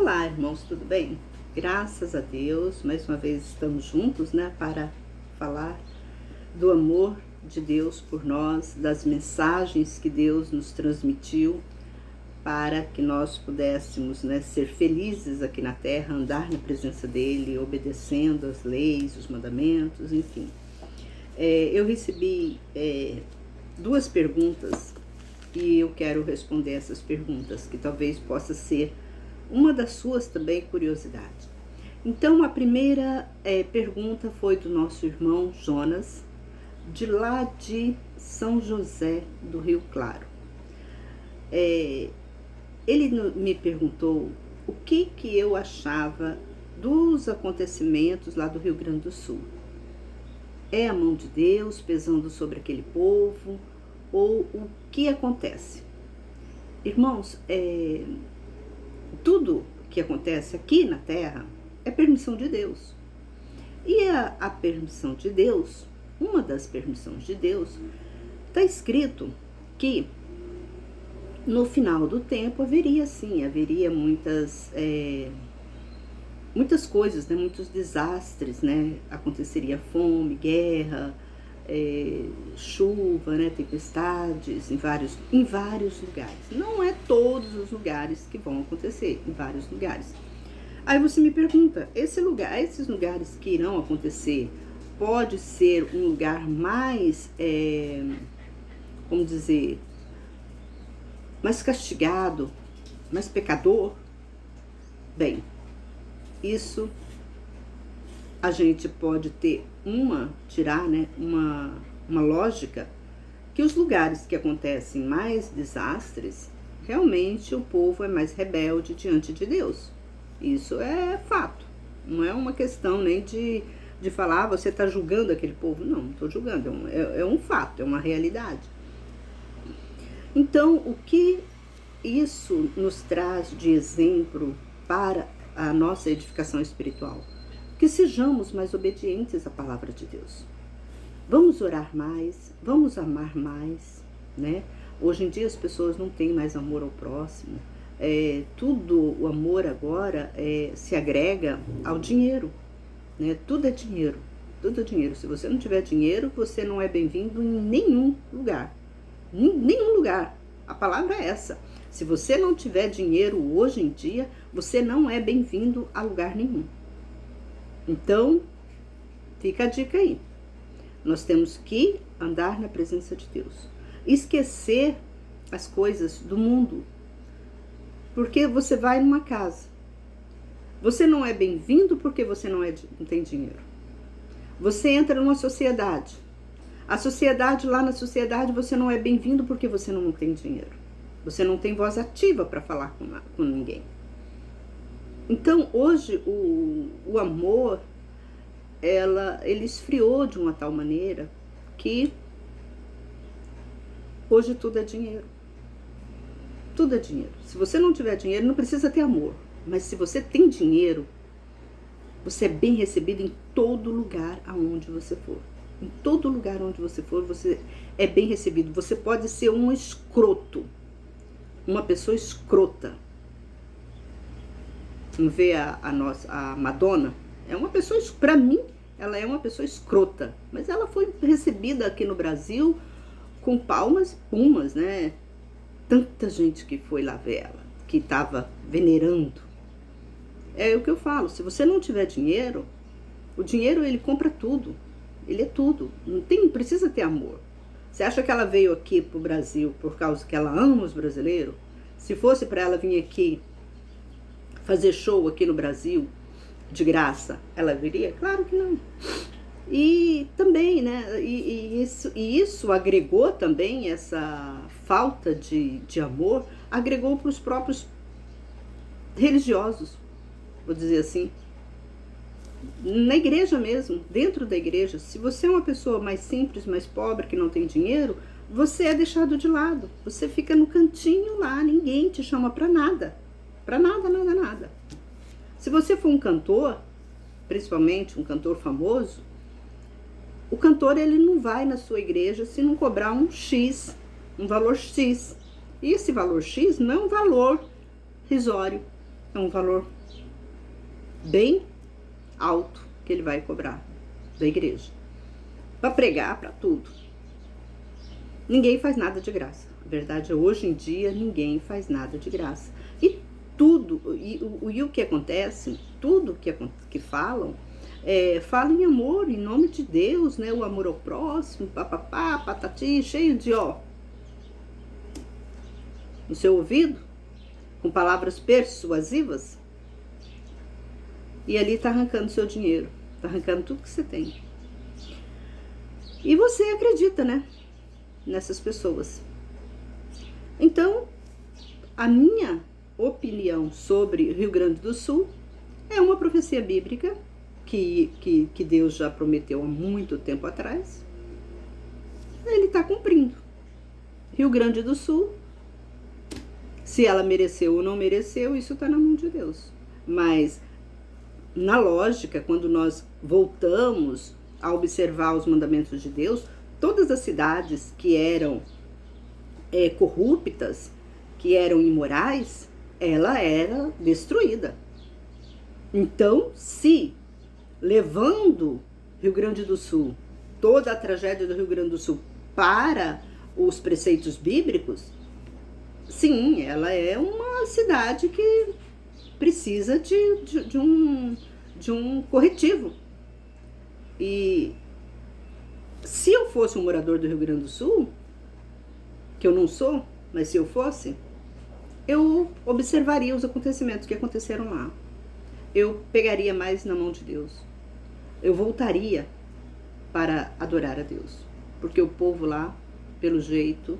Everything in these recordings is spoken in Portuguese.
Olá, irmãos, tudo bem? Graças a Deus, mais uma vez estamos juntos, né, para falar do amor de Deus por nós, das mensagens que Deus nos transmitiu para que nós pudéssemos, né, ser felizes aqui na terra, andar na presença dEle, obedecendo as leis, os mandamentos, enfim. Eu recebi duas perguntas e eu quero responder essas perguntas, que talvez possa ser uma das suas também curiosidades. Então, a primeira pergunta foi do nosso irmão Jonas, de lá de São José do Rio Claro. Ele me perguntou o que eu achava dos acontecimentos lá do Rio Grande do Sul. É a mão de Deus pesando sobre aquele povo, ou o que acontece? Irmãos, tudo que acontece aqui na Terra é permissão de Deus. E a permissão de Deus, uma das permissões de Deus, está escrito que no final do tempo haveria muitas coisas, né, muitos desastres, né, aconteceria fome, guerra, chuva, né, tempestades em vários lugares. Não é todos os lugares que vão acontecer, em vários lugares. Aí você me pergunta, esses lugares que irão acontecer, pode ser um lugar mais, mais castigado, mais pecador? Bem, isso a gente pode tirar, né, uma lógica, que os lugares que acontecem mais desastres, realmente o povo é mais rebelde diante de Deus. Isso é fato. Não é uma questão nem de falar, você está julgando aquele povo. Não estou julgando, é um fato, é uma realidade. Então, o que isso nos traz de exemplo para a nossa edificação espiritual? Que sejamos mais obedientes à palavra de Deus. Vamos orar mais, vamos amar mais, né? Hoje em dia as pessoas não têm mais amor ao próximo. O amor agora se agrega ao dinheiro, né? Tudo é dinheiro, tudo é dinheiro. Se você não tiver dinheiro, você não é bem-vindo em nenhum lugar. Nenhum lugar. A palavra é essa. Se você não tiver dinheiro hoje em dia, você não é bem-vindo a lugar nenhum. Então, fica a dica aí. Nós temos que andar na presença de Deus. Esquecer as coisas do mundo. Porque você vai numa casa. Você não é bem-vindo porque você não tem dinheiro. Você entra numa sociedade. Lá na sociedade você não é bem-vindo porque você não tem dinheiro. Você não tem voz ativa para falar com ninguém. Então, hoje, o amor, ele esfriou de uma tal maneira que hoje tudo é dinheiro. Tudo é dinheiro. Se você não tiver dinheiro, não precisa ter amor. Mas se você tem dinheiro, você é bem recebido em todo lugar aonde você for. Em todo lugar onde você for, você é bem recebido. Você pode ser um escroto. Uma pessoa escrota. Não vê a Madonna? É uma pessoa, para mim, ela é uma pessoa escrota. Mas ela foi recebida aqui no Brasil com palmas e pumas, né? Tanta gente que foi lá ver ela, que estava venerando. É o que eu falo, se você não tiver dinheiro, o dinheiro ele compra tudo. Ele é tudo. Não precisa ter amor. Você acha que ela veio aqui pro Brasil por causa que ela ama os brasileiros? Se fosse para ela vir aqui fazer show aqui no Brasil de graça, ela viria? Claro que não. E também, né? Isso agregou também, essa falta de amor, agregou para os próprios religiosos, vou dizer assim. Na igreja mesmo, dentro da igreja, se você é uma pessoa mais simples, mais pobre, que não tem dinheiro, você é deixado de lado. Você fica no cantinho lá, ninguém te chama para nada. Para nada, nada, nada. Se você for um cantor, principalmente um cantor famoso, o cantor ele não vai na sua igreja se não cobrar um valor X. E esse valor X não é um valor risório. É um valor bem alto que ele vai cobrar da igreja. Para pregar, para tudo. Ninguém faz nada de graça. A verdade é, hoje em dia, ninguém faz nada de graça. E tudo, e o que acontece, tudo que falam, falam em amor, em nome de Deus, né? O amor ao próximo, papapá, patati, cheio de no seu ouvido, com palavras persuasivas, e ali tá arrancando seu dinheiro, tá arrancando tudo que você tem. E você acredita, né? Nessas pessoas. Então, a minha opinião sobre Rio Grande do Sul é uma profecia bíblica que Deus já prometeu há muito tempo atrás. Ele está cumprindo. Rio Grande do Sul, se ela mereceu ou não mereceu, isso está na mão de Deus. Mas, na lógica, quando nós voltamos a observar os mandamentos de Deus, todas as cidades que eram corruptas, que eram imorais, ela era destruída. Então, se levando Rio Grande do Sul, toda a tragédia do Rio Grande do Sul para os preceitos bíblicos, sim, ela é uma cidade que precisa de um corretivo. E se eu fosse um morador do Rio Grande do Sul, que eu não sou, mas se eu fosse, eu observaria os acontecimentos que aconteceram lá. Eu pegaria mais na mão de Deus. Eu voltaria para adorar a Deus. Porque o povo lá, pelo jeito,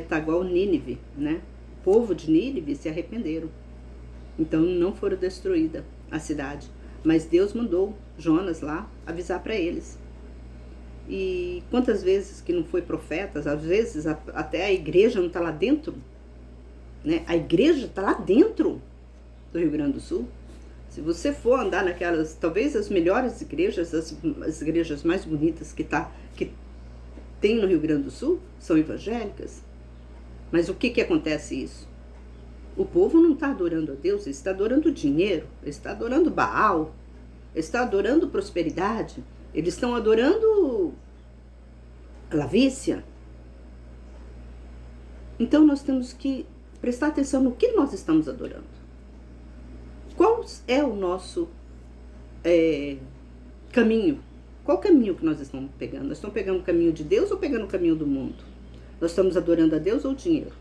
tá igual Nínive, né? O povo de Nínive se arrependeram. Então não foram destruída a cidade. Mas Deus mandou Jonas lá avisar para eles. E quantas vezes que não foi profetas, às vezes até a igreja não está lá dentro, né? A igreja está lá dentro do Rio Grande do Sul. Se você for andar naquelas, talvez as melhores igrejas, as igrejas mais bonitas que tem no Rio Grande do Sul, são evangélicas. Mas o que acontece isso? O povo não está adorando a Deus, ele está adorando dinheiro, ele está adorando Baal, ele está adorando prosperidade, eles estão adorando lavícia. Então nós temos que prestar atenção no que nós estamos adorando. Qual é o nosso caminho? Qual caminho que nós estamos pegando? Nós estamos pegando o caminho de Deus ou pegando o caminho do mundo? Nós estamos adorando a Deus ou o dinheiro?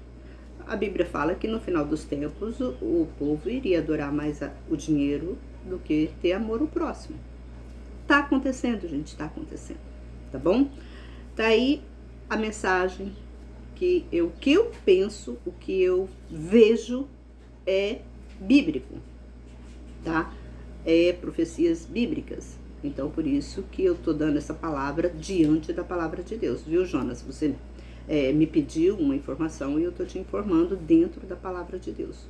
A Bíblia fala que no final dos tempos o povo iria adorar mais o dinheiro do que ter amor ao próximo. Tá acontecendo, gente, está acontecendo, tá bom? Tá aí a mensagem que eu penso, o que eu vejo é bíblico, tá? É profecias bíblicas. Então, por isso que eu tô dando essa palavra diante da palavra de Deus, viu, Jonas? Você me pediu uma informação e eu tô te informando dentro da palavra de Deus.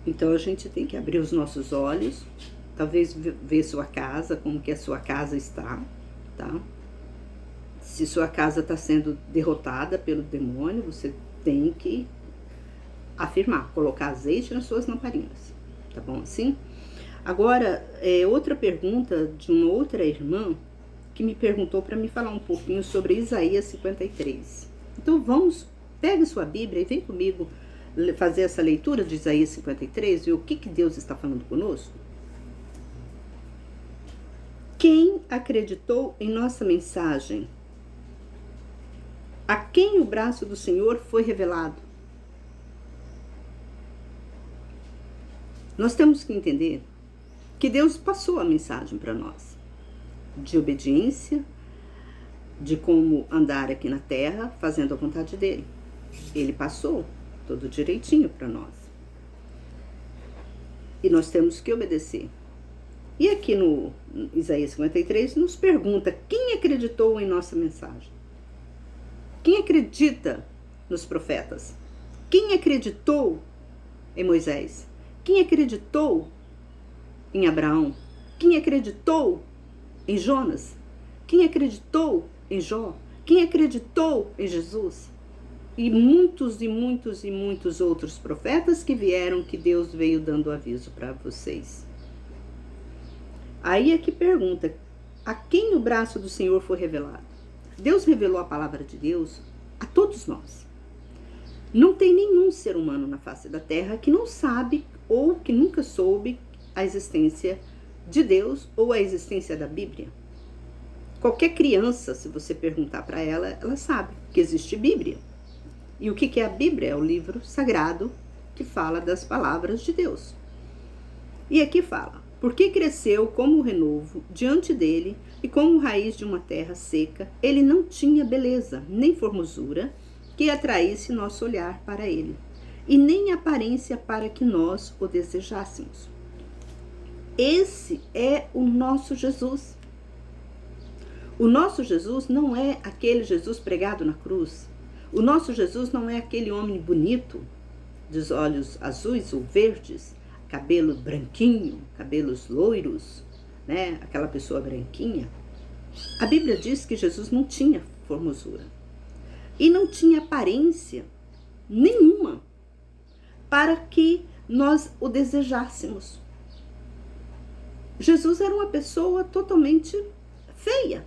Então, a gente tem que abrir os nossos olhos, talvez ver sua casa, como que a sua casa está, tá? Se sua casa está sendo derrotada pelo demônio, você tem que afirmar, colocar azeite nas suas lamparinas, tá bom assim? Agora, outra pergunta de uma outra irmã que me perguntou para me falar um pouquinho sobre Isaías 53. Então pega sua Bíblia e vem comigo fazer essa leitura de Isaías 53 e o que Deus está falando conosco. Quem acreditou em nossa mensagem? A quem o braço do Senhor foi revelado? Nós temos que entender que Deus passou a mensagem para nós, de obediência, de como andar aqui na terra, fazendo a vontade dele. Ele passou tudo direitinho para nós. E nós temos que obedecer. E aqui no Isaías 53 nos pergunta, quem acreditou em nossa mensagem? Quem acredita nos profetas? Quem acreditou em Moisés? Quem acreditou em Abraão? Quem acreditou em Jonas? Quem acreditou em Jó? Quem acreditou em Jesus? e muitos e muitos e muitos outros profetas que vieram, que Deus veio dando aviso para vocês. Aí é que pergunta, a quem o braço do Senhor foi revelado? Deus revelou a palavra de Deus a todos nós. Não tem nenhum ser humano na face da terra que não sabe ou que nunca soube a existência de Deus ou a existência da Bíblia. Qualquer criança, se você perguntar para ela, ela sabe que existe Bíblia. E o que é a Bíblia? É o livro sagrado que fala das palavras de Deus. E aqui fala, porque cresceu como o renovo diante dele e como raiz de uma terra seca, ele não tinha beleza, nem formosura, que atraísse nosso olhar para ele, e nem aparência para que nós o desejássemos. Esse é o nosso Jesus. O nosso Jesus não é aquele Jesus pregado na cruz. O nosso Jesus não é aquele homem bonito, dos olhos azuis ou verdes, cabelo branquinho, cabelos loiros, né? Aquela pessoa branquinha. A Bíblia diz que Jesus não tinha formosura e não tinha aparência nenhuma para que nós o desejássemos. Jesus era uma pessoa totalmente feia,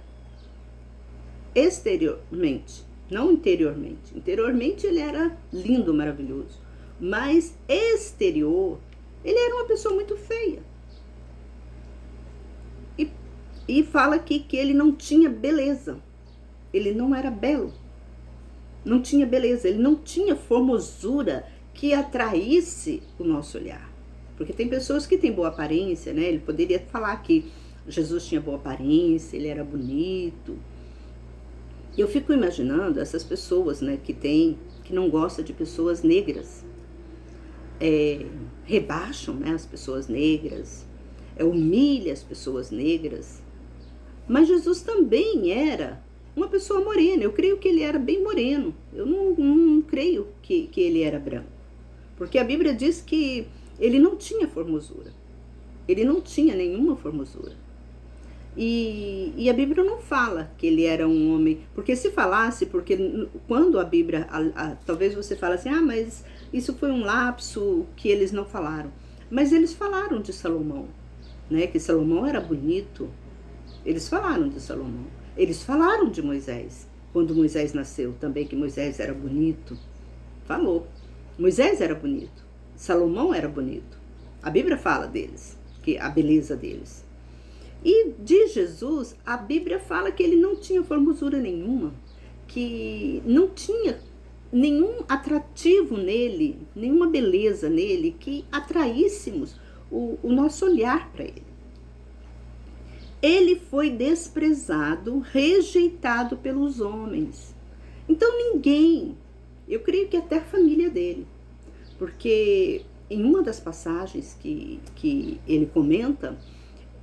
exteriormente, não interiormente. Interiormente ele era lindo, maravilhoso, mas exterior, ele era uma pessoa muito feia. E fala aqui que ele não tinha beleza, ele não era belo, não tinha beleza, ele não tinha formosura que atraísse o nosso olhar. Porque tem pessoas que têm boa aparência, né? Ele poderia falar que Jesus tinha boa aparência, ele era bonito. E eu fico imaginando essas pessoas, né, que não gostam de pessoas negras. Rebaixam, né, as pessoas negras, humilha as pessoas negras. Mas Jesus também era uma pessoa morena. Eu creio que ele era bem moreno. Eu não creio que ele era branco. Porque a Bíblia diz que ele não tinha formosura. Ele não tinha nenhuma formosura. E a Bíblia não fala que ele era um homem. Porque se falasse, porque quando a Bíblia, talvez você fale assim, mas isso foi um lapso que eles não falaram. Mas eles falaram de Salomão, né? Que Salomão era bonito. Eles falaram de Salomão. Eles falaram de Moisés. Quando Moisés nasceu também, que Moisés era bonito. Falou. Moisés era bonito. Salomão era bonito. A Bíblia fala deles, que a beleza deles. E de Jesus, a Bíblia fala que ele não tinha formosura nenhuma, que não tinha nenhum atrativo nele, nenhuma beleza nele que atraíssemos o nosso olhar para ele. Ele foi desprezado, rejeitado pelos homens. Então ninguém, eu creio que até a família dele, porque em uma das passagens que ele comenta,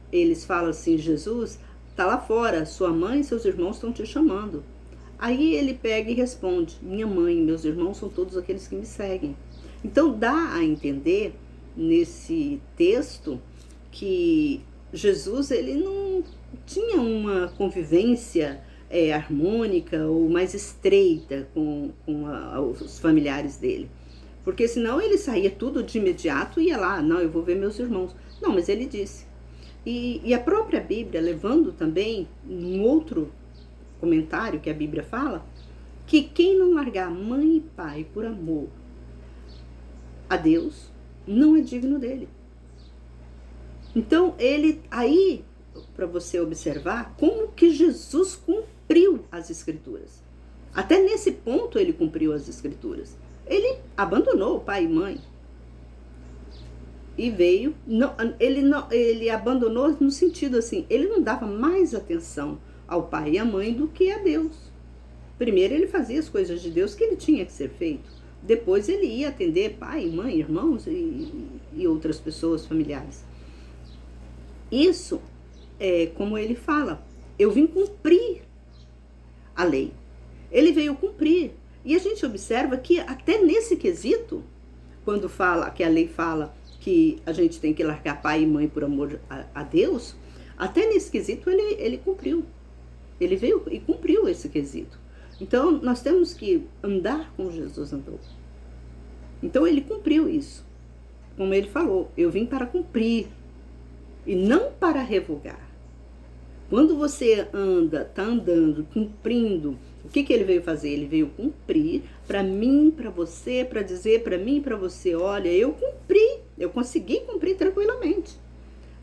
eles falam assim, Jesus está lá fora, sua mãe e seus irmãos estão te chamando. Aí ele pega e responde, minha mãe e meus irmãos são todos aqueles que me seguem. Então dá a entender nesse texto que Jesus ele não tinha uma convivência harmônica ou mais estreita com os familiares dele. Porque senão ele saía tudo de imediato e ia lá, não, eu vou ver meus irmãos. Não, mas ele disse. E a própria Bíblia, levando também um outro comentário que a Bíblia fala, que quem não largar mãe e pai por amor a Deus, não é digno dele. Então, ele aí, para você observar, como que Jesus cumpriu as Escrituras. Até nesse ponto ele cumpriu as Escrituras. Ele abandonou o pai e mãe. E veio, ele abandonou no sentido assim, ele não dava mais atenção ao pai e à mãe do que a Deus. Primeiro ele fazia as coisas de Deus que ele tinha que ser feito. Depois ele ia atender pai, mãe, irmãos e outras pessoas familiares. Isso é como ele fala, eu vim cumprir a lei. Ele veio cumprir. E a gente observa que até nesse quesito, quando fala, que a lei fala que a gente tem que largar pai e mãe por amor a Deus, até nesse quesito ele cumpriu. Ele veio e cumpriu esse quesito. Então, nós temos que andar como Jesus andou. Então, ele cumpriu isso. Como ele falou, eu vim para cumprir e não para revogar. Quando você está andando, cumprindo, o que ele veio fazer? Ele veio cumprir para mim, para você, para dizer para mim, para você, olha, eu cumpri, eu consegui cumprir tranquilamente.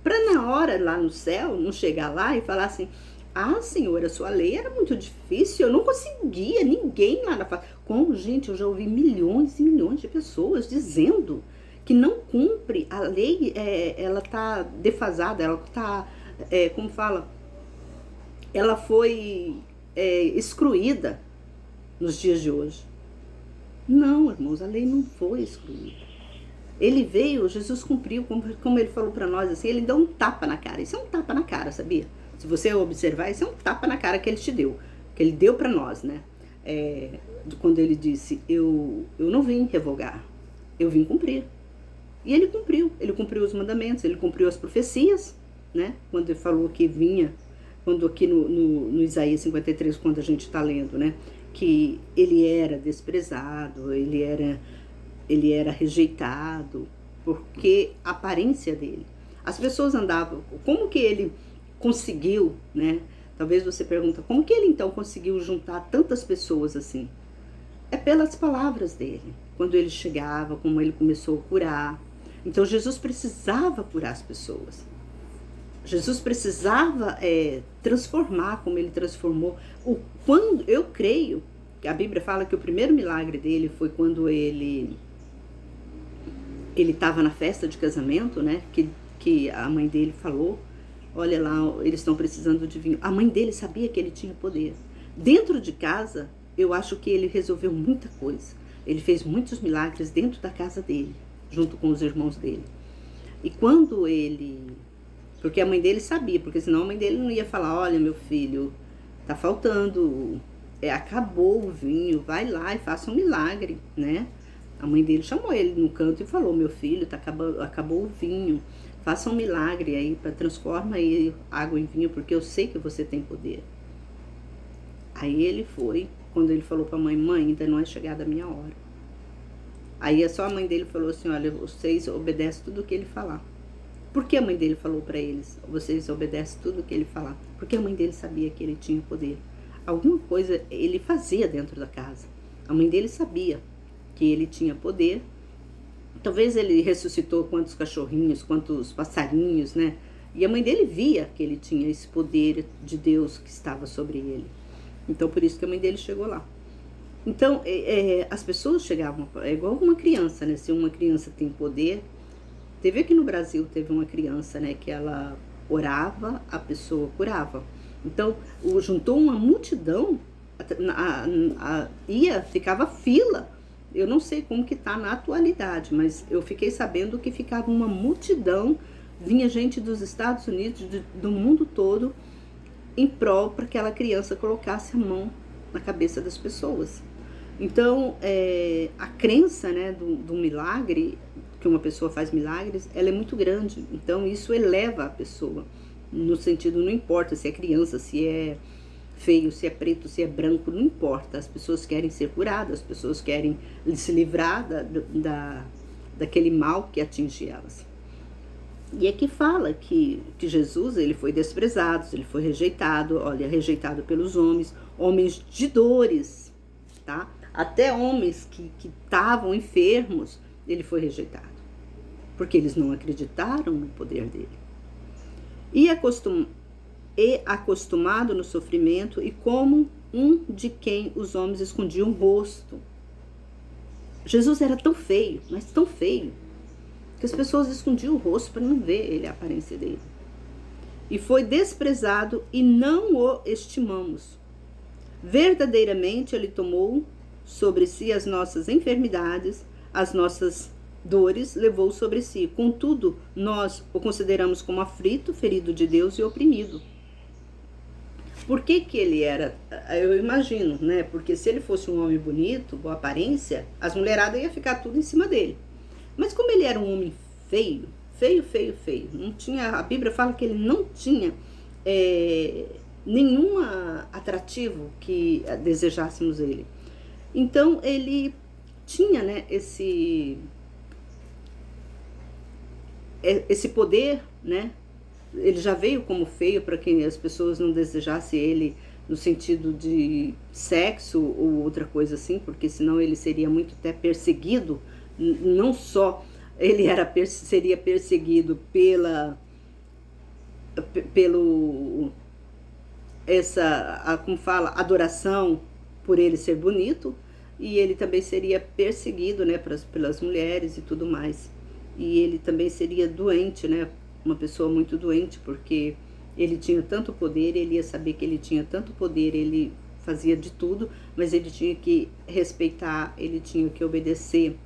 Para na hora lá no céu, não chegar lá e falar assim, ah, Senhor, a sua lei era muito difícil, eu não conseguia, ninguém lá na face. Como, gente, eu já ouvi milhões e milhões de pessoas dizendo que não cumpre, a lei, ela está defasada, ela está, como fala, ela foi excluída nos dias de hoje. Não, irmãos, a lei não foi excluída. Ele veio, Jesus cumpriu, como ele falou para nós, assim, ele deu um tapa na cara. Isso é um tapa na cara, sabia? Se você observar, isso é um tapa na cara que ele te deu, que ele deu para nós, né? Quando ele disse, eu não vim revogar, eu vim cumprir. E ele cumpriu os mandamentos, ele cumpriu as profecias, né? Quando ele falou que vinha, quando aqui no Isaías 53, quando a gente está lendo, né? Que ele era desprezado, ele era rejeitado, porque a aparência dele. As pessoas andavam, como que ele conseguiu, né? Talvez você pergunta, como que ele então conseguiu juntar tantas pessoas assim? É pelas palavras dele. Quando ele chegava, como ele começou a curar. Então Jesus precisava curar as pessoas. Jesus precisava transformar como ele transformou. Quando eu creio, que a Bíblia fala que o primeiro milagre dele foi quando ele estava na festa de casamento, né? Que a mãe dele falou, olha lá, eles estão precisando de vinho. A mãe dele sabia que ele tinha poder. Dentro de casa, eu acho que ele resolveu muita coisa. Ele fez muitos milagres dentro da casa dele, junto com os irmãos dele. E quando ele... Porque a mãe dele sabia, porque senão a mãe dele não ia falar, olha, meu filho, tá faltando, acabou o vinho, vai lá e faça um milagre, né? A mãe dele chamou ele no canto e falou, meu filho, acabou o vinho, faça um milagre aí, transforma aí água em vinho, porque eu sei que você tem poder. Aí ele foi, quando ele falou pra mãe, ainda não é chegada a minha hora. Aí só a mãe dele falou assim, olha, vocês obedecem tudo o que ele falar. Por que a mãe dele falou para eles, vocês obedecem tudo o que ele falar? Porque a mãe dele sabia que ele tinha poder. Alguma coisa ele fazia dentro da casa. A mãe dele sabia que ele tinha poder. Talvez ele ressuscitou quantos cachorrinhos, quantos passarinhos, né? E a mãe dele via que ele tinha esse poder de Deus que estava sobre ele. Então, por isso que a mãe dele chegou lá. Então, as pessoas chegavam, é igual uma criança, né? Se uma criança tem poder... Teve aqui no Brasil, teve uma criança, né? Que ela orava, a pessoa curava. Então, juntou uma multidão, ficava fila. Eu não sei como que tá na atualidade, mas eu fiquei sabendo que ficava uma multidão, vinha gente dos Estados Unidos, do mundo todo, em prol para que aquela criança colocasse a mão na cabeça das pessoas. Então, a crença, né, do milagre, que uma pessoa faz milagres, ela é muito grande. Então, isso eleva a pessoa, no sentido, não importa se é criança, se é feio, se é preto, se é branco, não importa. As pessoas querem ser curadas, as pessoas querem se livrar daquele mal que atinge elas. E aqui fala que Jesus, ele foi desprezado, ele foi rejeitado, olha, rejeitado pelos homens de dores, tá? Até homens que estavam enfermos, ele foi rejeitado, porque eles não acreditaram no poder dele. E acostumado no sofrimento, e como um de quem os homens escondiam o rosto. Jesus era tão feio, mas tão feio, que as pessoas escondiam o rosto para não ver a aparência dele. E foi desprezado e não o estimamos. Verdadeiramente ele tomou sobre si as nossas enfermidades, as nossas dores levou sobre si. Contudo, nós o consideramos como aflito, ferido de Deus e oprimido. Por que ele era? Eu imagino, né? Porque se ele fosse um homem bonito, boa aparência, as mulheradas iam ficar tudo em cima dele. Mas como ele era um homem feio, não tinha, a Bíblia fala que ele não tinha nenhum atrativo que desejássemos ele. Então ele tinha, né, esse poder, né? Ele já veio como feio para que as pessoas não desejassem ele no sentido de sexo ou outra coisa assim, porque senão ele seria muito até perseguido. Não só ele seria perseguido pelo como fala, adoração por ele ser bonito, e ele também seria perseguido, né, pelas mulheres e tudo mais. E ele também seria doente, né, uma pessoa muito doente, porque ele tinha tanto poder, ele ia saber que ele tinha tanto poder, ele fazia de tudo, mas ele tinha que respeitar, ele tinha que obedecer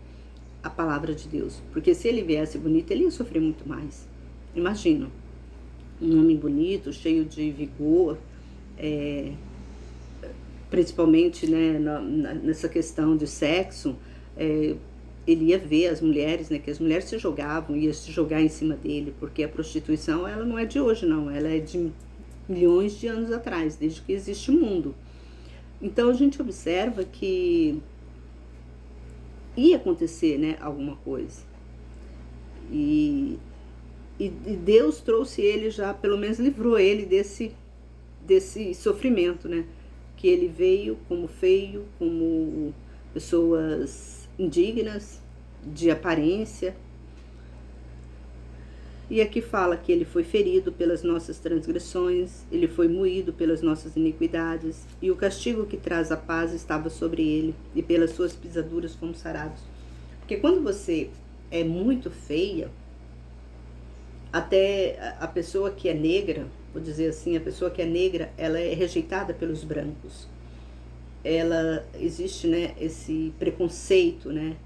a palavra de Deus, porque se ele viesse bonito, ele ia sofrer muito mais. Imagina, um homem bonito, cheio de vigor, principalmente, né, nessa questão de sexo, ele ia ver as mulheres, né, que as mulheres se jogavam, ia se jogar em cima dele, porque a prostituição, ela não é de hoje, não, ela é de milhões de anos atrás, desde que existe o mundo. Então a gente observa que ia acontecer, né, alguma coisa. E Deus trouxe ele já, pelo menos livrou ele desse sofrimento, né, que ele veio como feio, como pessoas indignas, de aparência. E aqui fala que ele foi ferido pelas nossas transgressões, ele foi moído pelas nossas iniquidades, e o castigo que traz a paz estava sobre ele, e pelas suas pisaduras fomos sarados. Porque quando você é muito feia, até a pessoa que é negra, vou dizer assim, a pessoa que é negra, ela é rejeitada pelos brancos. Existe, né, esse preconceito, né,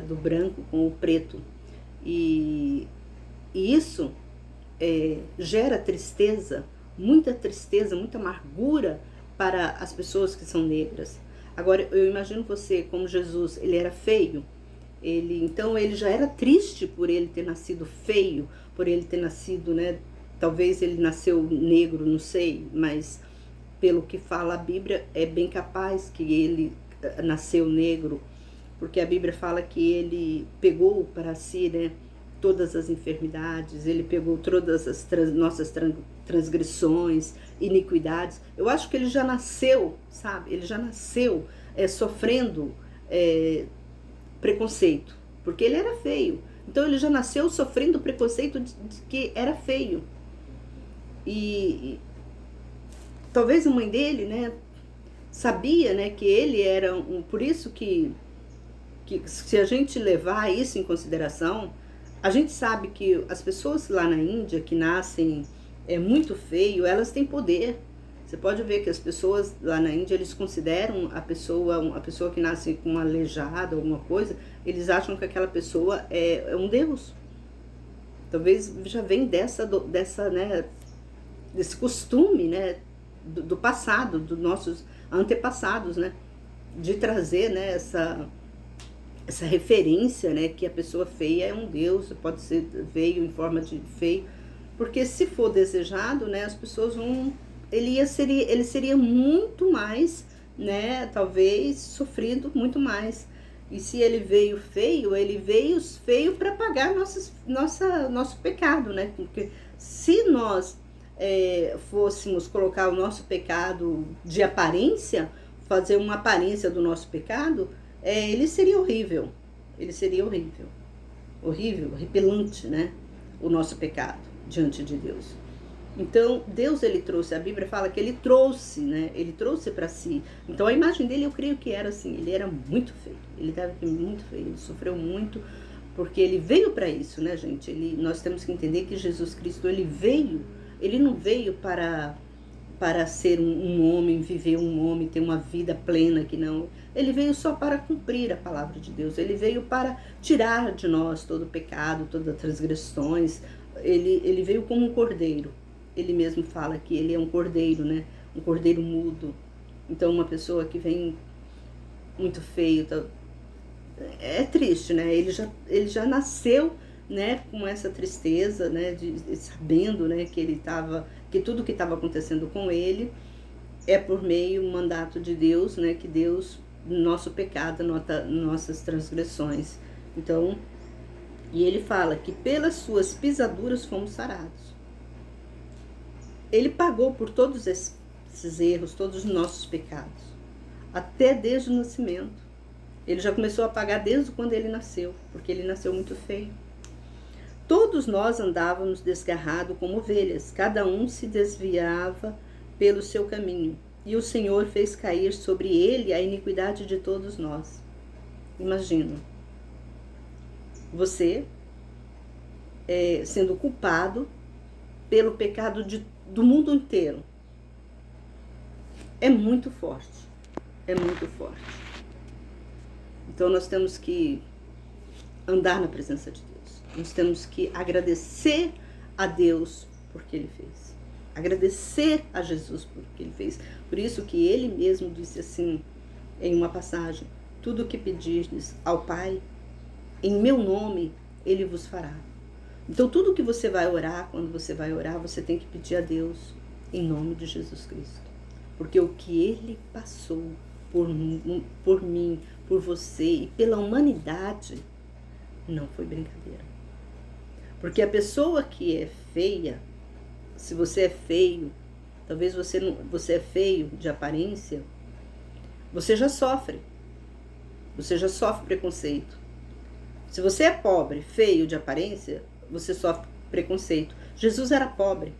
do branco com o preto. E isso gera tristeza, muita amargura para as pessoas que são negras. Agora, eu imagino você, como Jesus, ele era feio, então ele já era triste por ele ter nascido feio, por ele ter nascido, né, talvez ele nasceu negro, não sei, mas pelo que fala a Bíblia, é bem capaz que ele nasceu negro, porque a Bíblia fala que ele pegou para si, né, todas as enfermidades, ele pegou todas as nossas transgressões, iniquidades. Eu acho que ele já nasceu, sabe? Ele já nasceu sofrendo preconceito, porque ele era feio. Então ele já nasceu sofrendo preconceito de que era feio. E talvez a mãe dele, né, sabia, né, que ele era por isso que se a gente levar isso em consideração, a gente sabe que as pessoas lá na Índia que nascem muito feio, elas têm poder. Você pode ver que as pessoas lá na Índia, eles consideram a pessoa que nasce com uma aleijada, alguma coisa, eles acham que aquela pessoa é um deus. Talvez já vem né, desse costume, né, do passado, dos nossos antepassados, né, de trazer, né, essa referência, né, que a pessoa feia é um deus, pode ser veio em forma de feio, porque se for desejado, né, as pessoas vão, ele seria muito mais, né, talvez sofrido muito mais. E se ele veio feio para pagar nosso pecado, né? Porque se nós fôssemos colocar o nosso pecado de aparência, fazer uma aparência do nosso pecado, ele seria horrível. Ele seria horrível. Horrível, repelante, né? O nosso pecado diante de Deus. Então, Deus, ele trouxe, a Bíblia fala que ele trouxe, né? Ele trouxe para si. Então, a imagem dele, eu creio que era assim, ele era muito feio. Ele estava muito feio, ele sofreu muito, porque ele veio para isso, né, gente? Nós temos que entender que Jesus Cristo, ele não veio para ser um homem, viver um homem, ter uma vida plena, que não. Ele veio só para cumprir a palavra de Deus. Ele veio para tirar de nós todo o pecado, todas as transgressões. Ele veio como um cordeiro. Ele mesmo fala que ele é um cordeiro, né? Um cordeiro mudo. Então, uma pessoa que vem muito feio, é triste, né? Ele já nasceu, né, com essa tristeza, né, sabendo, né, que ele que tudo que estava acontecendo com ele é por meio do mandato de Deus, né? Que Deus, nosso pecado, nossas transgressões. Então, e ele fala que pelas suas pisaduras fomos sarados. Ele pagou por todos esses erros, todos os nossos pecados, até desde o nascimento. Ele já começou a pagar desde quando ele nasceu, porque ele nasceu muito feio. Todos nós andávamos desgarrados como ovelhas, cada um se desviava pelo seu caminho, e o Senhor fez cair sobre ele a iniquidade de todos nós. Imagina, você sendo culpado pelo pecado do mundo inteiro. É muito forte, é muito forte. Então nós temos que andar na presença de Deus. Nós temos que agradecer a Deus por que Ele fez. Agradecer a Jesus por que Ele fez. Por isso que Ele mesmo disse assim, em uma passagem: tudo o que pedirdes ao Pai, em meu nome, Ele vos fará. Então tudo que você vai orar, quando você vai orar, você tem que pedir a Deus em nome de Jesus Cristo. Porque o que Ele passou por mim, por você e pela humanidade, não foi brincadeira. Porque a pessoa que é feia, se você é feio, talvez você é feio de aparência, você já sofre preconceito. Se você é pobre, feio de aparência, você sofre preconceito. Jesus era pobre.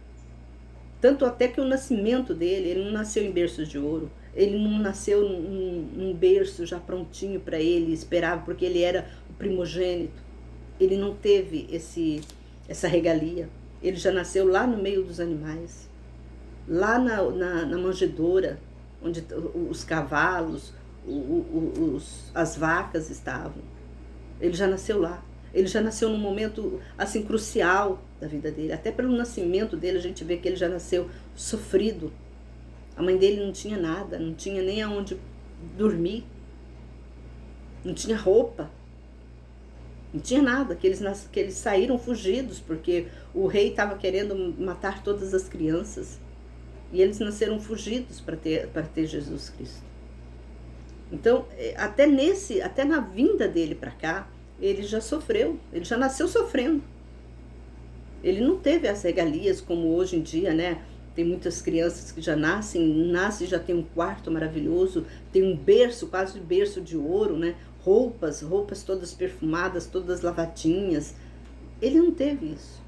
Tanto até que o nascimento dele, ele não nasceu em berços de ouro. Ele não nasceu num berço já prontinho para ele, esperava, porque ele era o primogênito. Ele não teve essa regalia. Ele já nasceu lá no meio dos animais. Lá na manjedoura, onde os cavalos, as vacas estavam. Ele já nasceu lá. Ele já nasceu num momento assim crucial da vida dele. Até pelo nascimento dele a gente vê que ele já nasceu sofrido. A mãe dele não tinha nada, não tinha nem aonde dormir. Não tinha roupa. Não tinha nada, que eles saíram fugidos, porque o rei estava querendo matar todas as crianças. E eles nasceram fugidos para ter Jesus Cristo. Então, até na vinda dele para cá, ele já sofreu, ele já nasceu sofrendo. Ele não teve as regalias como hoje em dia, né? Tem muitas crianças que já nascem e já tem um quarto maravilhoso, tem um berço, quase um berço de ouro, né? Roupas todas perfumadas, todas lavadinhas. Ele não teve isso.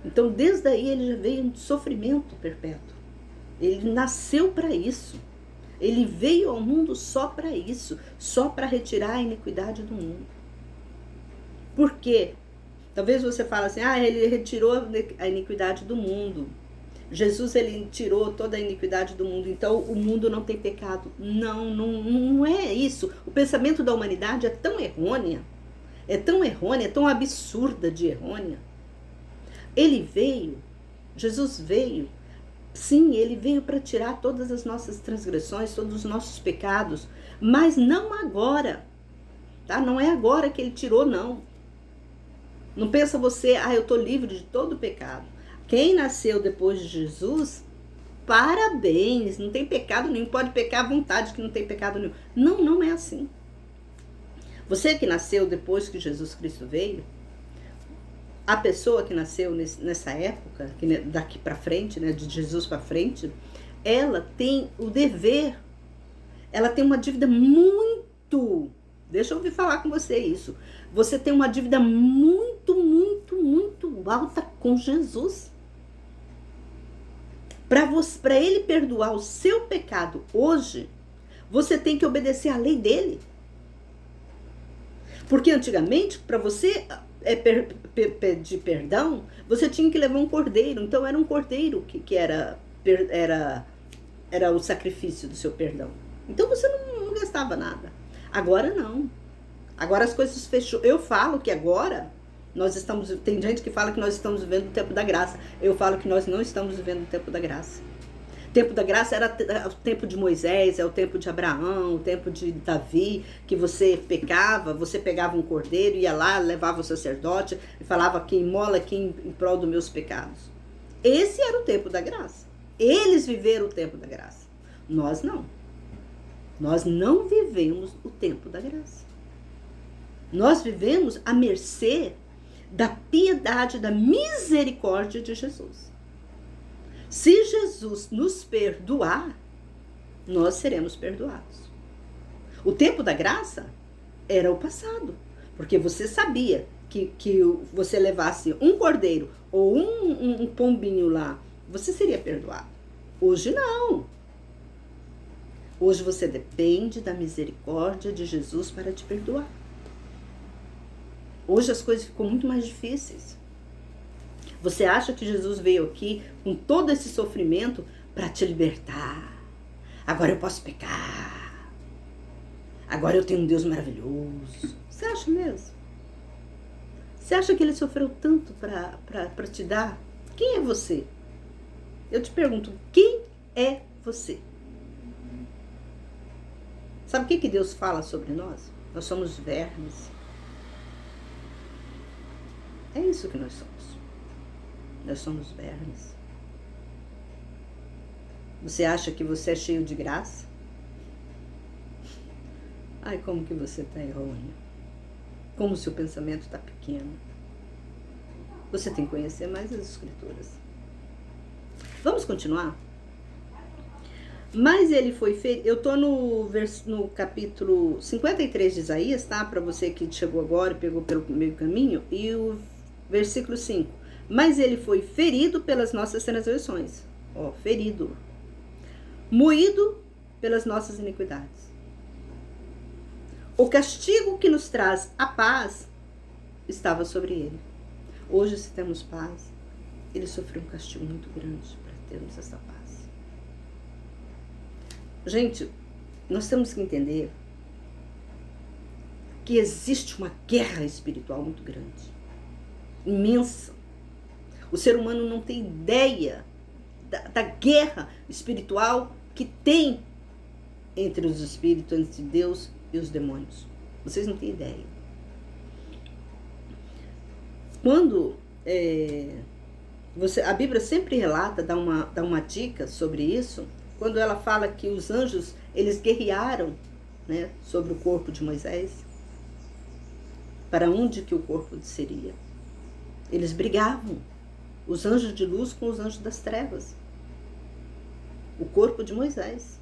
Então, desde aí, ele já veio um sofrimento perpétuo. Ele nasceu para isso. Ele veio ao mundo só para isso, só para retirar a iniquidade do mundo. Por quê? Talvez você fale assim, ele retirou a iniquidade do mundo. Jesus, ele tirou toda a iniquidade do mundo, então o mundo não tem pecado. Não é isso. O pensamento da humanidade é tão errônea, é tão absurda de errônea. Jesus veio, sim, ele veio para tirar todas as nossas transgressões, todos os nossos pecados, mas não agora, tá? Não é agora que ele tirou, não. Não pensa você, eu estou livre de todo pecado. Quem nasceu depois de Jesus, parabéns, não tem pecado nenhum, pode pecar à vontade que não tem pecado nenhum. Não é assim. Você que nasceu depois que Jesus Cristo veio, a pessoa que nasceu nessa época, daqui para frente, né, de Jesus para frente, ela tem o dever, ela tem uma dívida muito, deixa eu ouvir falar com você isso, você tem uma dívida muito, muito, muito alta com Jesus. Para ele perdoar o seu pecado hoje, você tem que obedecer à lei dele. Porque antigamente, para você pedir perdão, você tinha que levar um cordeiro. Então era um cordeiro que era o sacrifício do seu perdão. Então você não gastava nada. Agora não. Agora as coisas fechou. Eu falo que agora tem gente que fala que nós estamos vivendo o tempo da graça. Eu falo que nós não estamos vivendo o tempo da graça. O tempo da graça era o tempo de Moisés, é o tempo de Abraão, o tempo de Davi, que você pecava, você pegava um cordeiro, ia lá, levava o sacerdote e falava que imola aqui em prol dos meus pecados. Esse era o tempo da graça. Eles viveram o tempo da graça. Nós não. Nós não vivemos o tempo da graça. Nós vivemos à mercê da piedade, da misericórdia de Jesus. Se Jesus nos perdoar, nós seremos perdoados. O tempo da graça era o passado, porque você sabia que você levasse um cordeiro ou um pombinho lá, você seria perdoado. Hoje não. Hoje você depende da misericórdia de Jesus para te perdoar. Hoje as coisas ficam muito mais difíceis. Você acha que Jesus veio aqui com todo esse sofrimento para te libertar? Agora eu posso pecar. Agora eu tenho um Deus maravilhoso. Você acha mesmo? Você acha que ele sofreu tanto para te dar? Quem é você? Eu te pergunto, quem é você? Sabe o que Deus fala sobre nós? Nós somos vermes. É isso que nós somos. Nós somos vermes. Você acha que você é cheio de graça? Ai, como que você está errôneo. Como o seu pensamento está pequeno. Você tem que conhecer mais as Escrituras. Vamos continuar? Mas ele foi ferido. Eu estou no capítulo 53 de Isaías, tá? Para você que chegou agora e pegou pelo meio caminho. E o versículo 5. Mas ele foi ferido pelas nossas transgressões. Ó, ferido. Moído pelas nossas iniquidades. O castigo que nos traz a paz estava sobre ele. Hoje, se temos paz, ele sofreu um castigo muito grande para termos essa paz. Gente, nós temos que entender que existe uma guerra espiritual muito grande, imensa. O ser humano não tem ideia da guerra espiritual que tem entre os espíritos, entre Deus e os demônios. Vocês não têm ideia. Quando a Bíblia sempre relata, dá uma dica sobre isso, quando ela fala que os anjos, eles guerrearam, né, sobre o corpo de Moisés, para onde que o corpo seria. Eles brigavam, os anjos de luz com os anjos das trevas. O corpo de Moisés.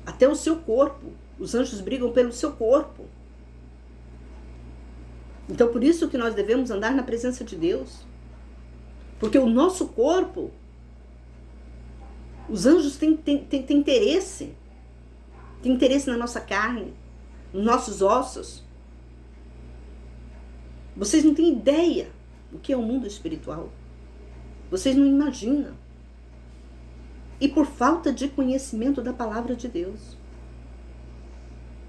Até o seu corpo. Os anjos brigam pelo seu corpo. Então, por isso que nós devemos andar na presença de Deus. Porque o nosso corpo, os anjos têm interesse. Tem interesse na nossa carne, nos nossos ossos. Vocês não têm ideia do que é o mundo espiritual. Vocês não imaginam. E por falta de conhecimento da palavra de Deus.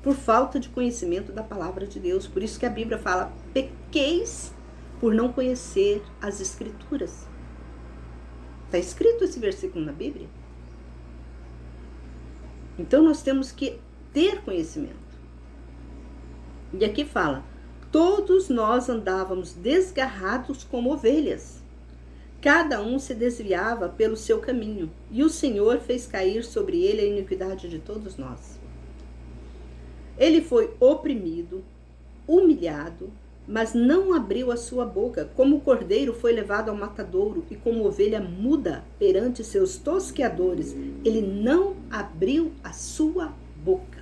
Por falta de conhecimento da palavra de Deus. Por isso que a Bíblia fala, pequeis por não conhecer as Escrituras. Está escrito esse versículo na Bíblia? Então nós temos que ter conhecimento. E aqui fala, todos nós andávamos desgarrados como ovelhas. Cada um se desviava pelo seu caminho, e o Senhor fez cair sobre ele a iniquidade de todos nós. Ele foi oprimido, humilhado, mas não abriu a sua boca, como o cordeiro foi levado ao matadouro, e como ovelha muda perante seus tosqueadores, ele não abriu a sua boca.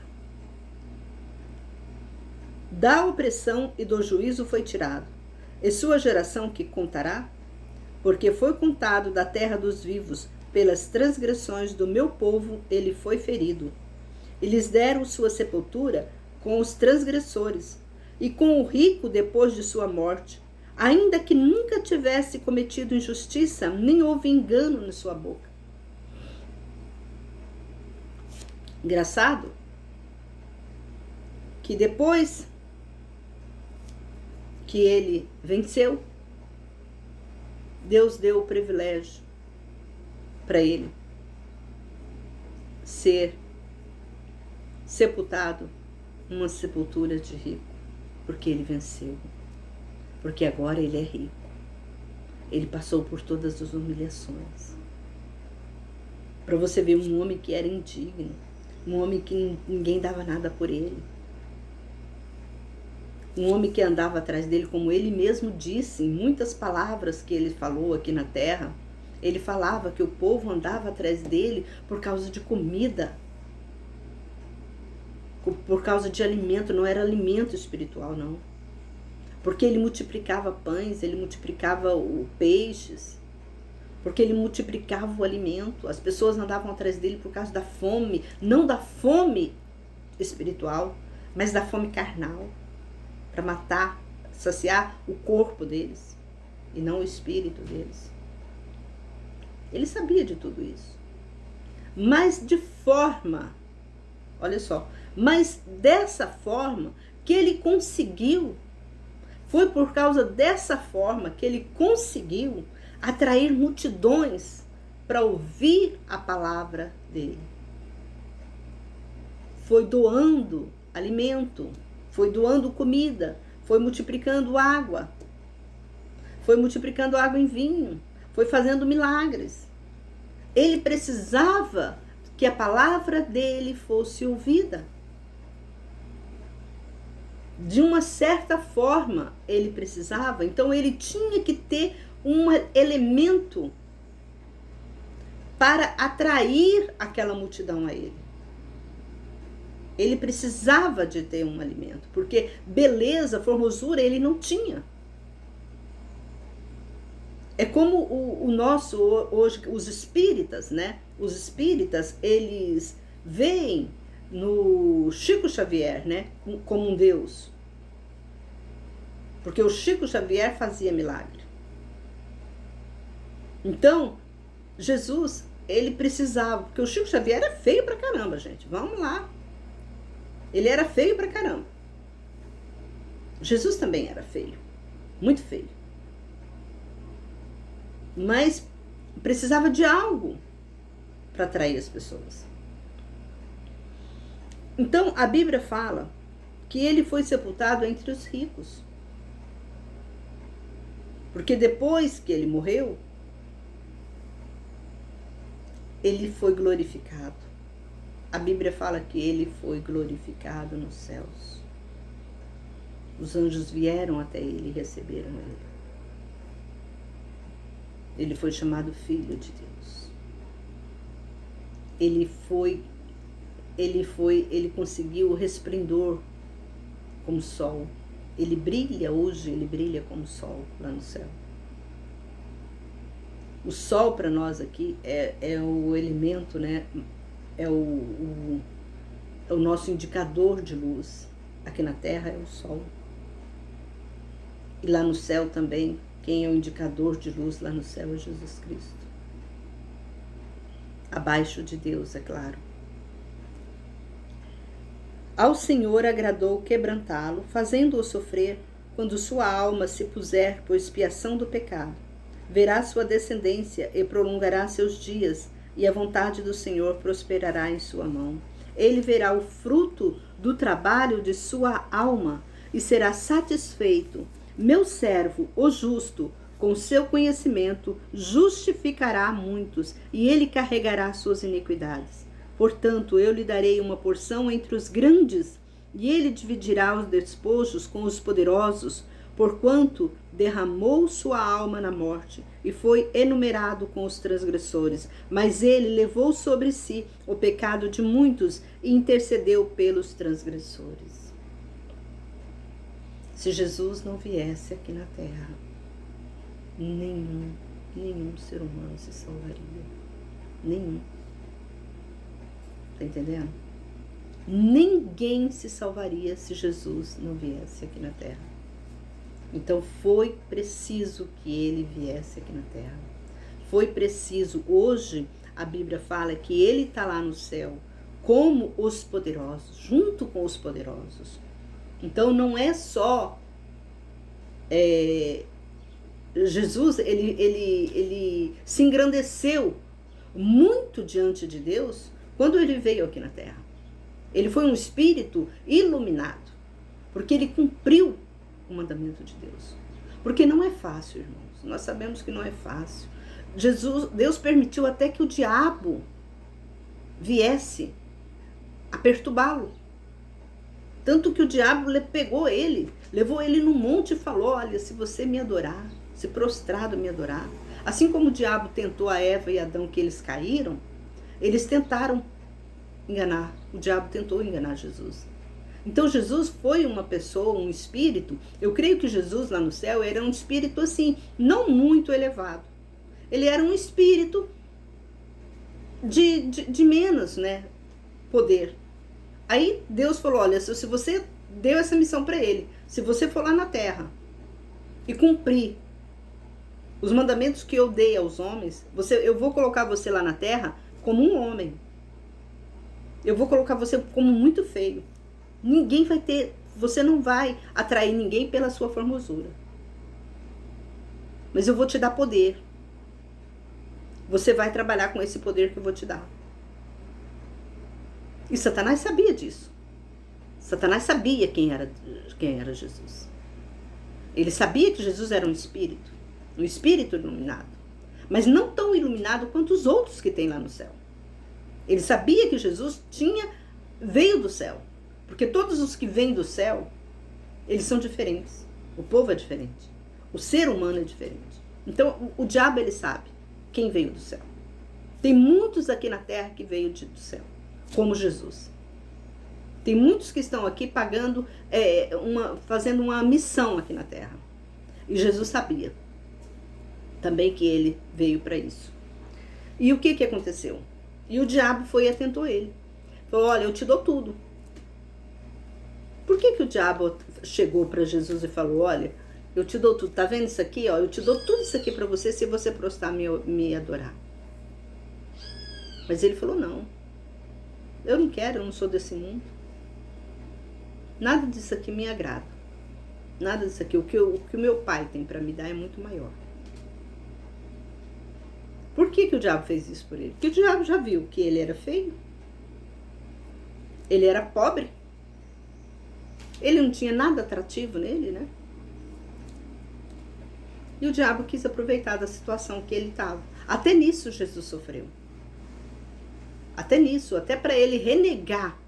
Da opressão e do juízo foi tirado, e sua geração que contará? Porque foi contado da terra dos vivos, pelas transgressões do meu povo ele foi ferido. E lhes deram sua sepultura com os transgressores, e com o rico depois de sua morte, ainda que nunca tivesse cometido injustiça, nem houve engano na sua boca. Engraçado que depois que ele venceu, Deus deu o privilégio para ele ser sepultado numa sepultura de rico, porque ele venceu, porque agora ele é rico. Ele passou por todas as humilhações. Para você ver um homem que era indigno, um homem que ninguém dava nada por ele. Um homem que andava atrás dele, como ele mesmo disse, em muitas palavras que ele falou aqui na terra, ele falava que o povo andava atrás dele por causa de comida, por causa de alimento, não era alimento espiritual, não. Porque ele multiplicava pães, ele multiplicava peixes, porque ele multiplicava o alimento. As pessoas andavam atrás dele por causa da fome, não da fome espiritual, mas da fome carnal, para matar, saciar o corpo deles e não o espírito deles. Ele sabia de tudo isso, mas de forma, olha só, mas dessa forma que ele conseguiu, foi por causa dessa forma que ele conseguiu atrair multidões para ouvir a palavra dele. Foi doando alimento, foi doando comida, foi multiplicando água em vinho, foi fazendo milagres. Ele precisava que a palavra dele fosse ouvida. De uma certa forma, ele precisava, então ele tinha que ter um elemento para atrair aquela multidão a ele. Ele precisava de ter um alimento, porque beleza, formosura, ele não tinha. É como o nosso, hoje, os espíritas, né? Os espíritas, eles veem no Chico Xavier, né? Como um Deus. Porque o Chico Xavier fazia milagre. Então, Jesus, ele precisava, porque o Chico Xavier era feio pra caramba, gente. Vamos lá. Ele era feio pra caramba. Jesus também era feio. Muito feio. Mas precisava de algo para atrair as pessoas. Então, a Bíblia fala que ele foi sepultado entre os ricos. Porque depois que ele morreu, ele foi glorificado. A Bíblia fala que ele foi glorificado nos céus. Os anjos vieram até ele e receberam ele. Ele foi chamado Filho de Deus. Ele conseguiu o resplendor como sol. Ele brilha hoje, ele brilha como sol lá no céu. O sol para nós aqui é o elemento, né? É o nosso indicador de luz. Aqui na Terra é o sol. E lá no céu também, quem é o indicador de luz lá no céu é Jesus Cristo. Abaixo de Deus, é claro. Ao Senhor agradou quebrantá-lo, fazendo-o sofrer, quando sua alma se puser por expiação do pecado. Verá sua descendência e prolongará seus dias, e a vontade do Senhor prosperará em sua mão. Ele verá o fruto do trabalho de sua alma e será satisfeito. Meu servo, o justo, com seu conhecimento, justificará muitos, e ele carregará suas iniquidades. Portanto, eu lhe darei uma porção entre os grandes, e ele dividirá os despojos com os poderosos, porquanto derramou sua alma na morte, e foi enumerado com os transgressores. Mas ele levou sobre si o pecado de muitos, e intercedeu pelos transgressores. Se Jesus não viesse aqui na terra, nenhum ser humano se salvaria. Nenhum. Tá entendendo? Ninguém se salvaria se Jesus não viesse aqui na terra. Então foi preciso que ele viesse aqui na terra. Foi preciso. Hoje a Bíblia fala que ele está lá no céu como os poderosos, junto com os poderosos. Então não é só Jesus, ele se engrandeceu muito diante de Deus quando ele veio aqui na terra. Ele foi um espírito iluminado, porque ele cumpriu o mandamento de Deus. Porque não é fácil, irmãos. Nós sabemos que não é fácil. Deus permitiu até que o diabo viesse a perturbá-lo. Tanto que o diabo pegou ele, levou ele no monte e falou: olha, se você me adorar, se prostrado me adorar. Assim como o diabo tentou a Eva e Adão, que eles caíram, eles tentaram enganar. O diabo tentou enganar Jesus. Então Jesus foi uma pessoa, um espírito. Eu creio que Jesus lá no céu era um espírito assim, não muito elevado. Ele era um espírito de menos, né, poder. Aí Deus falou: olha, se você deu essa missão para ele, se você for lá na terra e cumprir os mandamentos que eu dei aos homens, eu vou colocar você lá na terra como um homem. Eu vou colocar você como muito feio. Ninguém vai ter, você não vai atrair ninguém pela sua formosura. Mas eu vou te dar poder. Você vai trabalhar com esse poder que eu vou te dar. E Satanás sabia disso. Satanás sabia quem era Jesus. Ele sabia que Jesus era um espírito iluminado. Mas não tão iluminado quanto os outros que tem lá no céu. Ele sabia que Jesus veio do céu. Porque todos os que vêm do céu, eles são diferentes. O povo é diferente. O ser humano é diferente. Então, o diabo, ele sabe quem veio do céu. Tem muitos aqui na terra que veio do céu, como Jesus. Tem muitos que estão aqui fazendo uma missão aqui na terra. E Jesus sabia também que ele veio para isso. E o que aconteceu? E o diabo foi e atentou ele. Falou: olha, eu te dou tudo. Por que o diabo chegou para Jesus e falou: olha, eu te dou tudo, tá vendo isso aqui? Ó, eu te dou tudo isso aqui para você se você prostrar me adorar. Mas ele falou: não, eu não quero, eu não sou desse mundo. Nada disso aqui me agrada. Nada disso aqui. O que o meu pai tem para me dar é muito maior. Por que o diabo fez isso por ele? Porque o diabo já viu que ele era feio. Ele era pobre. Ele não tinha nada atrativo nele, né? E o diabo quis aproveitar da situação que ele estava. Até nisso Jesus sofreu. Até nisso, até para ele renegar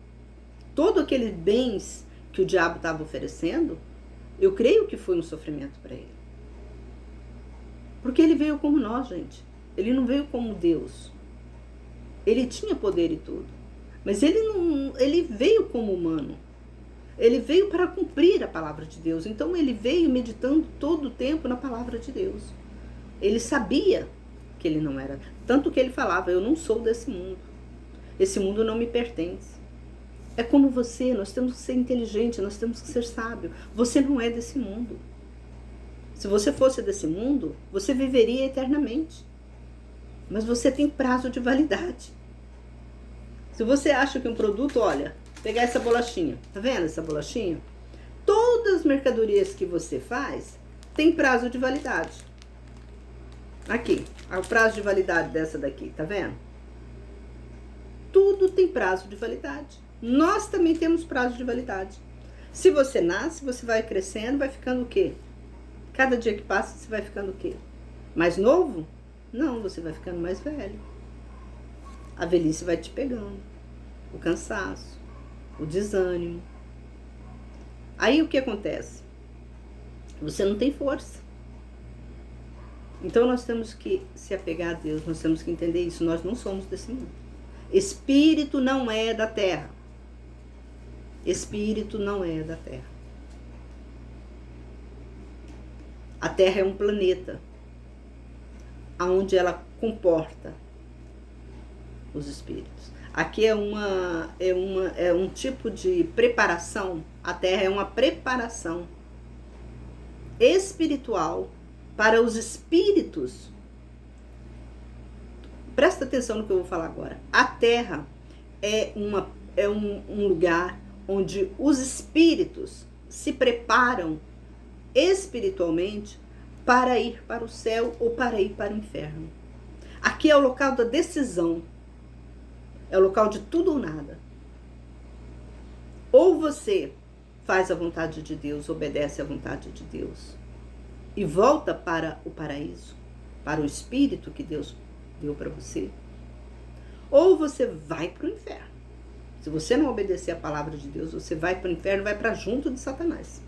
todos aqueles bens que o diabo estava oferecendo, eu creio que foi um sofrimento para ele. Porque ele veio como nós, gente. Ele não veio como Deus. Ele tinha poder e tudo. Mas ele veio como humano. Ele veio para cumprir a palavra de Deus. Então ele veio meditando todo o tempo na palavra de Deus. Ele sabia que ele não era. Tanto que ele falava: eu não sou desse mundo. Esse mundo não me pertence. É como você, nós temos que ser inteligente, nós temos que ser sábio. Você não é desse mundo. Se você fosse desse mundo, você viveria eternamente. Mas você tem prazo de validade. Se você acha que um produto, olha, pegar essa bolachinha, tá vendo essa bolachinha? Todas as mercadorias que você faz tem prazo de validade. Aqui, o prazo de validade dessa daqui, tá vendo? Tudo tem prazo de validade. Nós também temos prazo de validade. Se você nasce, você vai crescendo, vai ficando o quê? Cada dia que passa, você vai ficando o quê? Mais novo? Não, você vai ficando mais velho. A velhice vai te pegando. O cansaço, o desânimo. Aí o que acontece? Você não tem força. Então nós temos que se apegar a Deus, nós temos que entender isso. Nós não somos desse mundo. Espírito não é da terra. Espírito não é da terra. A terra é um planeta onde ela comporta os espíritos. Aqui é um tipo de preparação. A terra é uma preparação espiritual para os espíritos. Presta atenção no que eu vou falar agora. A terra é um lugar onde os espíritos se preparam espiritualmente para ir para o céu ou para ir para o inferno. Aqui é o local da decisão. É o local de tudo ou nada. Ou você faz a vontade de Deus, obedece à vontade de Deus e volta para o paraíso, para o espírito que Deus deu para você, ou você vai para o inferno. Se você não obedecer a palavra de Deus, você vai para o inferno, vai para junto de Satanás.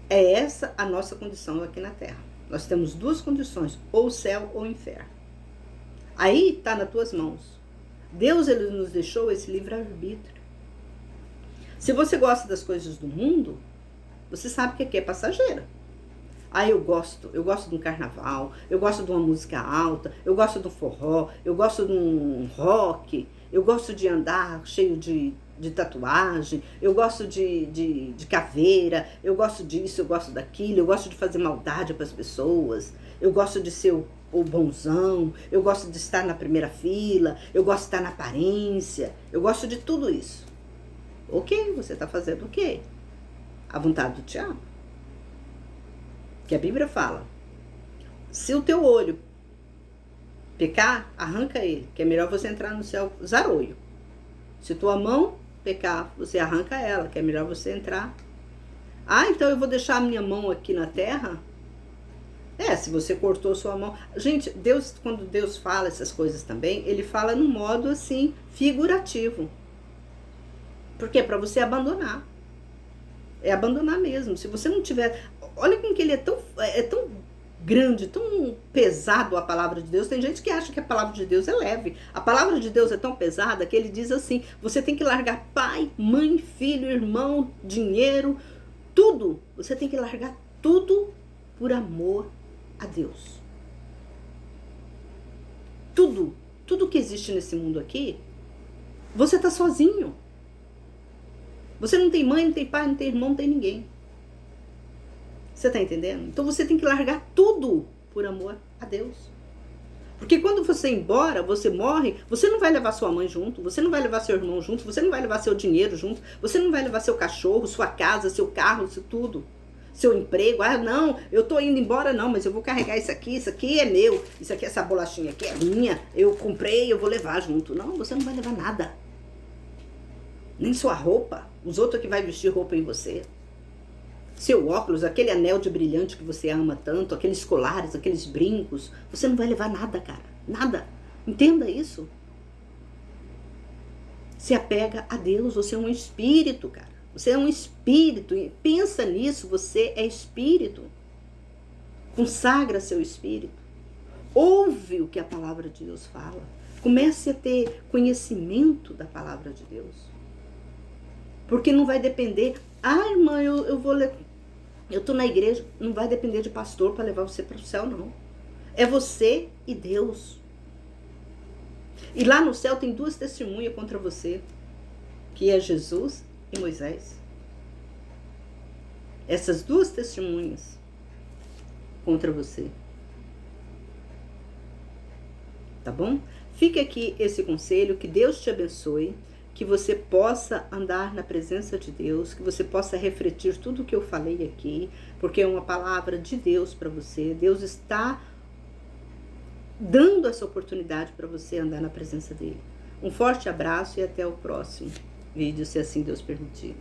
É essa a nossa condição aqui na Terra. Nós temos duas condições, ou o céu ou o inferno. Aí está nas tuas mãos. Deus, ele nos deixou esse livre-arbítrio. Se você gosta das coisas do mundo, você sabe que aqui é passageira. Ah, eu gosto de um carnaval, eu gosto de uma música alta, eu gosto de um forró, eu gosto de um rock, eu gosto de andar cheio de tatuagem, eu gosto de caveira, eu gosto disso, eu gosto daquilo, eu gosto de fazer maldade para as pessoas, eu gosto de ser o bonzão, eu gosto de estar na primeira fila, eu gosto de estar na aparência, eu gosto de tudo isso. Ok, você está fazendo o quê? A vontade do diabo. Que a Bíblia fala, se o teu olho pecar, arranca ele, que é melhor você entrar no céu zaroio. Se tua mão pecar, você arranca ela, que é melhor você entrar. Ah, então eu vou deixar a minha mão aqui na terra? Se você cortou sua mão. Gente, Deus, quando Deus fala essas coisas também, ele fala no modo assim, figurativo. Por quê? Para você abandonar. É abandonar mesmo. Se você não tiver... Olha como que ele é tão grande, tão pesado a palavra de Deus. Tem gente que acha que a palavra de Deus é leve. A palavra de Deus é tão pesada que ele diz assim, você tem que largar pai, mãe, filho, irmão, dinheiro, tudo. Você tem que largar tudo por amor a Deus. Tudo que existe nesse mundo aqui, você está sozinho. Você não tem mãe, não tem pai, não tem irmão, não tem ninguém. Você está entendendo? Então você tem que largar tudo por amor a Deus. Porque quando você ir embora, você morre, você não vai levar sua mãe junto, você não vai levar seu irmão junto, você não vai levar seu dinheiro junto, você não vai levar seu cachorro, sua casa, seu carro, isso tudo. Seu emprego. Ah, não, eu tô indo embora não, mas eu vou carregar isso aqui é meu, isso aqui, essa bolachinha aqui é minha, eu comprei, eu vou levar junto. Não, você não vai levar nada. Nem sua roupa, os outros que vai vestir roupa em você. Seu óculos, aquele anel de brilhante que você ama tanto, aqueles colares, aqueles brincos, você não vai levar nada, cara. Nada. Entenda isso. Se apega a Deus, você é um espírito, cara. Você é um espírito. Pensa nisso, você é espírito. Consagra seu espírito. Ouve o que a palavra de Deus fala. Comece a ter conhecimento da palavra de Deus. Porque não vai depender... Ah, irmã, eu vou ler... Eu tô na igreja, não vai depender de pastor para levar você para o céu, não. É você e Deus. E lá no céu tem duas testemunhas contra você, que é Jesus e Moisés. Essas duas testemunhas contra você. Tá bom? Fica aqui esse conselho, que Deus te abençoe. Que você possa andar na presença de Deus, que você possa refletir tudo o que eu falei aqui, porque é uma palavra de Deus para você. Deus está dando essa oportunidade para você andar na presença dele. Um forte abraço e até o próximo vídeo, se assim Deus permitir.